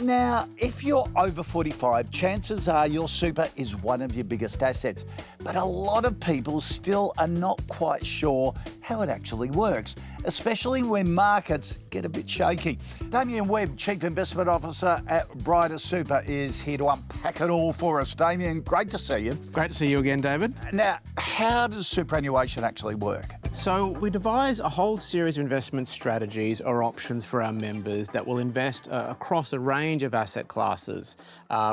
Now, if you're over 45, chances are your super is one of your biggest assets. But a lot of people still are not quite sure how it actually works, especially when markets get a bit shaky. Damien Webb, Chief Investment Officer at Brighter Super, is here to unpack it all for us. Damien, great to see you. Great to see you again, David. Now, how does superannuation actually work? So we devise a whole series of investment strategies or options for our members that will invest across a range of asset classes.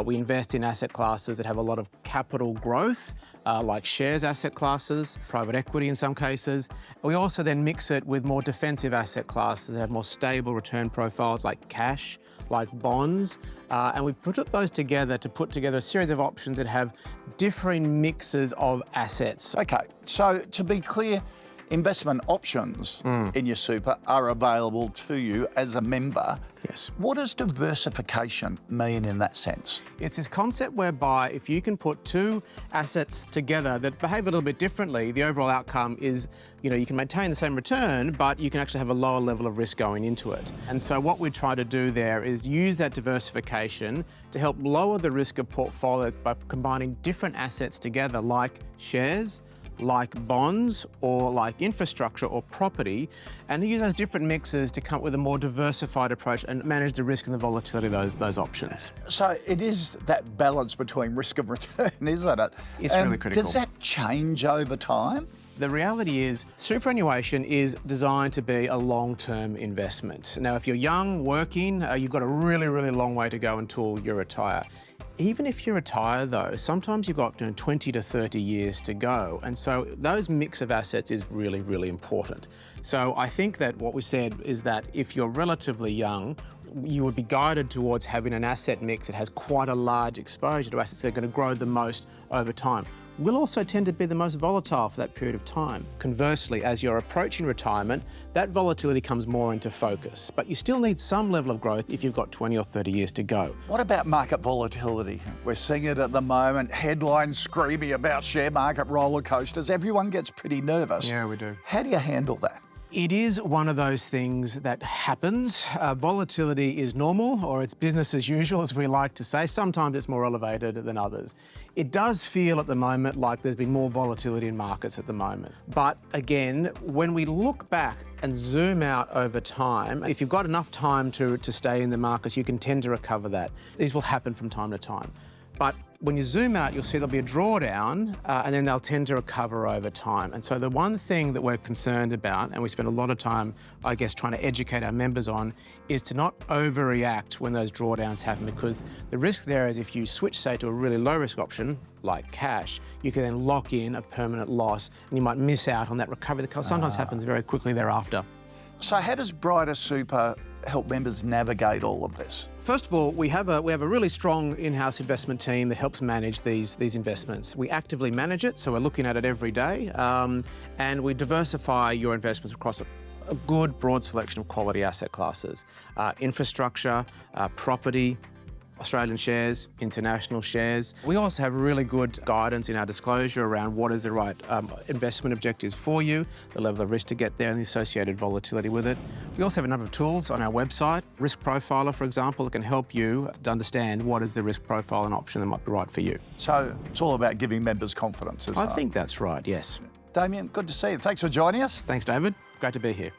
We invest in asset classes that have a lot of capital growth, like shares asset classes, private equity in some cases. We also then mix it with more defensive asset classes that have more stable return profiles like cash, like bonds, and we put those together to put together a series of options that have differing mixes of assets. Okay, so to be clear, investment options in your super are available to you as a member. Yes. What does diversification mean in that sense? It's this concept whereby if you can put two assets together that behave a little bit differently, the overall outcome is, you can maintain the same return, but you can actually have a lower level of risk going into it. And so what we try to do there is use that diversification to help lower the risk of portfolio by combining different assets together, like shares, like bonds, or like infrastructure or property, and use those different mixes to come up with a more diversified approach and manage the risk and the volatility of those options. So it is that balance between risk and return, isn't it? It's really critical. Does that change over time? The reality is superannuation is designed to be a long-term investment. Now, if you're young, working, you've got a really, really long way to go until you retire. Even if you retire, though, sometimes you've got 20 to 30 years to go. And so those mix of assets is really, really important. So I think that what we said is that if you're relatively young, you would be guided towards having an asset mix that has quite a large exposure to assets that are going to grow the most over time. Will also tend to be the most volatile for that period of time. Conversely, as you're approaching retirement, that volatility comes more into focus, but you still need some level of growth if you've got 20 or 30 years to go. What about market volatility? We're seeing it at the moment, headlines screaming about share market roller coasters. Everyone gets pretty nervous. Yeah, we do. How do you handle that? It is one of those things that happens. Volatility is normal, or it's business as usual, as we like to say. Sometimes it's more elevated than others. It does feel at the moment like there's been more volatility in markets at the moment. But again, when we look back and zoom out over time, if you've got enough time to stay in the markets, you can tend to recover that. These will happen from time to time. But when you zoom out, you'll see there'll be a drawdown and then they'll tend to recover over time. And so the one thing that we're concerned about, and we spend a lot of time, I guess, trying to educate our members on, is to not overreact when those drawdowns happen, because the risk there is if you switch, say, to a really low risk option, like cash, you can then lock in a permanent loss and you might miss out on that recovery that sometimes happens very quickly thereafter. So how does Brighter Super help members navigate all of this? First of all, we have a really strong in-house investment team that helps manage these investments. We actively manage it, so we're looking at it every day, and we diversify your investments across a good, broad selection of quality asset classes. Infrastructure, property, Australian shares, international shares. We also have really good guidance in our disclosure around what is the right investment objectives for you, the level of risk to get there and the associated volatility with it. We also have a number of tools on our website. Risk Profiler, for example, that can help you to understand what is the risk profile and option that might be right for you. So it's all about giving members confidence, isn't it? I think that's right, yes. Damien, good to see you. Thanks for joining us. Thanks, David. Great to be here.